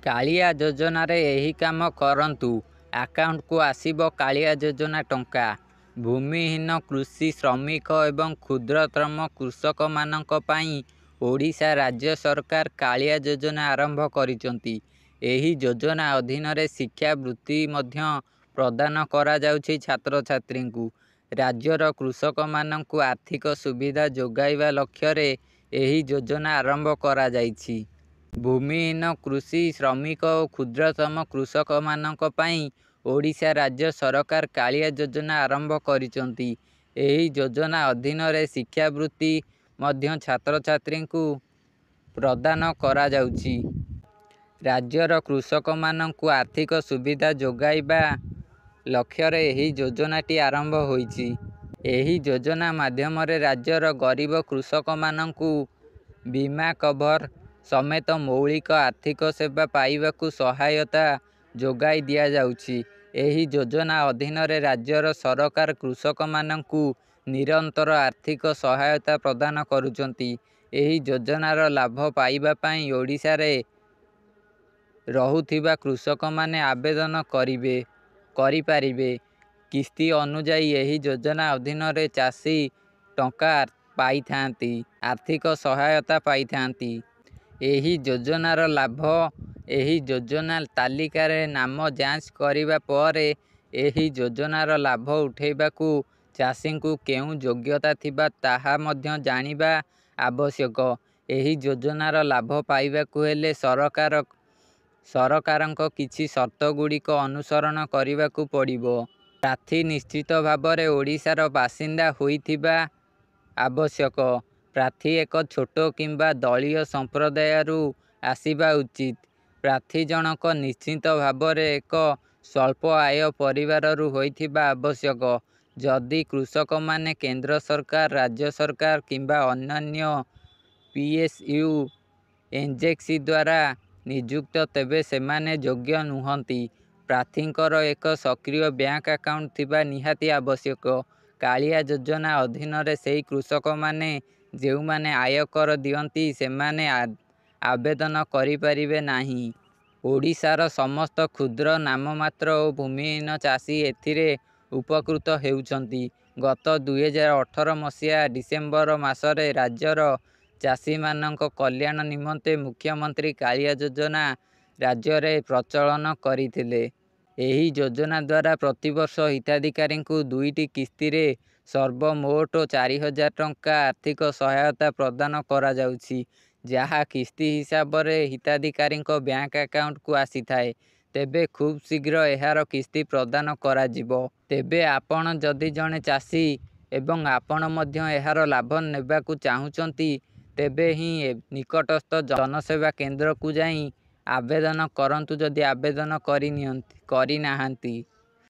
କାଳିଆ ଯୋଜନାରେ ଏହି କାମ କରନ୍ତୁ, ଆକାଉଣ୍ଟକୁ ଆସିବ କାଳିଆ ଯୋଜନା ଟଙ୍କା। ଭୂମିହୀନ କୃଷି ଶ୍ରମିକ ଏବଂ କ୍ଷୁଦ୍ରତମ କୃଷକମାନଙ୍କ ପାଇଁ ଓଡ଼ିଶା ରାଜ୍ୟ ସରକାର କାଳିଆ ଯୋଜନା ଆରମ୍ଭ କରିଛନ୍ତି। ଏହି ଯୋଜନା ଅଧୀନରେ ଶିକ୍ଷାବୃତ୍ତି ମଧ୍ୟ ପ୍ରଦାନ କରାଯାଉଛି ଛାତ୍ରଛାତ୍ରୀଙ୍କୁ। ରାଜ୍ୟର କୃଷକମାନଙ୍କୁ ଆର୍ଥିକ ସୁବିଧା ଯୋଗାଇବା ଲକ୍ଷ୍ୟରେ ଏହି ଯୋଜନା ଆରମ୍ଭ କରାଯାଇଛି। ଭୂମିହୀନ କୃଷି ଶ୍ରମିକ ଓ କ୍ଷୁଦ୍ରତମ କୃଷକମାନଙ୍କ ପାଇଁ ଓଡ଼ିଶା ରାଜ୍ୟ ସରକାର କାଳିଆ ଯୋଜନା ଆରମ୍ଭ କରିଛନ୍ତି। ଏହି ଯୋଜନା ଅଧୀନରେ ଶିକ୍ଷାବୃତ୍ତି ମଧ୍ୟ ଛାତ୍ରଛାତ୍ରୀଙ୍କୁ ପ୍ରଦାନ କରାଯାଉଛି। ରାଜ୍ୟର କୃଷକମାନଙ୍କୁ ଆର୍ଥିକ ସୁବିଧା ଯୋଗାଇବା ଲକ୍ଷ୍ୟରେ ଏହି ଯୋଜନାଟି ଆରମ୍ଭ ହୋଇଛି। ଏହି ଯୋଜନା ମାଧ୍ୟମରେ ରାଜ୍ୟର ଗରିବ କୃଷକମାନଙ୍କୁ ବୀମା କଭର ସମେତ ମୌଳିକ ଆର୍ଥିକ ସେବା ପାଇବାକୁ ସହାୟତା ଯୋଗାଇ ଦିଆଯାଉଛି। ଏହି ଯୋଜନା ଅଧୀନରେ ରାଜ୍ୟର ସରକାର କୃଷକମାନଙ୍କୁ ନିରନ୍ତର ଆର୍ଥିକ ସହାୟତା ପ୍ରଦାନ କରୁଛନ୍ତି। ଏହି ଯୋଜନାର ଲାଭ ପାଇବା ପାଇଁ ଓଡ଼ିଶାରେ ରହୁଥିବା କୃଷକମାନେ ଆବେଦନ କରିପାରିବେ। କିସ୍ତି ଅନୁଯାୟୀ ଏହି ଯୋଜନା ଅଧୀନରେ ଚାଷୀ ଟଙ୍କା ପାଇଥାନ୍ତି, ଆର୍ଥିକ ସହାୟତା ପାଇଥାନ୍ତି। ଏହି ଯୋଜନାର ଲାଭ ଏହି ଯୋଜନା ତାଲିକାରେ ନାମ ଯାଞ୍ଚ କରିବା ପରେ ଏହି ଯୋଜନାର ଲାଭ ଉଠାଇବାକୁ ଚାଷୀଙ୍କୁ କେଉଁ ଯୋଗ୍ୟତା ଥିବା ତାହା ମଧ୍ୟ ଜାଣିବା ଆବଶ୍ୟକ। ଏହି ଯୋଜନାର ଲାଭ ପାଇବାକୁ ହେଲେ ସରକାରଙ୍କ କିଛି ସର୍ତ୍ତଗୁଡ଼ିକ ଅନୁସରଣ କରିବାକୁ ପଡ଼ିବ। ପ୍ରାର୍ଥୀ ନିଶ୍ଚିତ ଭାବରେ ଓଡ଼ିଶାର ବାସିନ୍ଦା ହୋଇଥିବା ଆବଶ୍ୟକ। ପ୍ରାର୍ଥୀ ଏକ ଛୋଟ କିମ୍ବା ଦଳୀୟ ସମ୍ପ୍ରଦାୟରୁ ଆସିବା ଉଚିତ। ପ୍ରାର୍ଥୀ ଜଣକ ନିଶ୍ଚିତ ଭାବରେ ଏକ ସ୍ୱଳ୍ପ ଆୟ ପରିବାରରୁ ହୋଇଥିବା ଆବଶ୍ୟକ। ଯଦି କୃଷକମାନେ କେନ୍ଦ୍ର ସରକାର, ରାଜ୍ୟ ସରକାର କିମ୍ବା ଅନ୍ୟାନ୍ୟ PSU ଏଜେନ୍ସି ଦ୍ୱାରା ନିଯୁକ୍ତ ତେବେ ସେମାନେ ଯୋଗ୍ୟ ନୁହନ୍ତି। ପ୍ରାର୍ଥୀଙ୍କର ଏକ ସକ୍ରିୟ ବ୍ୟାଙ୍କ ଆକାଉଣ୍ଟ ଥିବା ନିହାତି ଆବଶ୍ୟକ। କାଳିଆ ଯୋଜନା ଅଧୀନରେ ସେହି କୃଷକମାନେ ଯେଉଁମାନେ ଆୟକର ଦିଅନ୍ତି ସେମାନେ ଆବେଦନ କରିପାରିବେ ନାହିଁ। ଓଡ଼ିଶାର ସମସ୍ତ କ୍ଷୁଦ୍ର, ନାମମାତ୍ର ଓ ଭୂମିହୀନ ଚାଷୀ ଏଥିରେ ଉପକୃତ ହେଉଛନ୍ତି। ଗତ 2018 ମସିହା ଡିସେମ୍ବର ମାସରେ ରାଜ୍ୟର ଚାଷୀମାନଙ୍କ କଲ୍ୟାଣ ନିମନ୍ତେ ମୁଖ୍ୟମନ୍ତ୍ରୀ କାଳିଆ ଯୋଜନା ରାଜ୍ୟରେ ପ୍ରଚଳନ କରିଥିଲେ। ଏହି ଯୋଜନା ଦ୍ୱାରା ପ୍ରତିବର୍ଷ ହିତାଧିକାରୀଙ୍କୁ 2ଟି କିସ୍ତିରେ ସର୍ବମୋଟ 4,000 ଟଙ୍କା ଆର୍ଥିକ ସହାୟତା ପ୍ରଦାନ କରାଯାଉଛି, ଯାହା କିସ୍ତି ହିସାବରେ ହିତାଧିକାରୀଙ୍କ ବ୍ୟାଙ୍କ ଆକାଉଣ୍ଟକୁ ଆସିଥାଏ। ତେବେ ଖୁବ୍ ଶୀଘ୍ର ଏହାର କିସ୍ତି ପ୍ରଦାନ କରାଯିବ। ତେବେ ଆପଣ ଯଦି ଜଣେ ଚାଷୀ ଏବଂ ଆପଣ ମଧ୍ୟ ଏହାର ଲାଭ ନେବାକୁ ଚାହୁଁଛନ୍ତି, ତେବେ ହିଁ ନିକଟସ୍ଥ ଜନସେବା କେନ୍ଦ୍ରକୁ ଯାଇ ଆବେଦନ କରନ୍ତୁ ଯଦି ଆବେଦନ କରିନାହାନ୍ତି।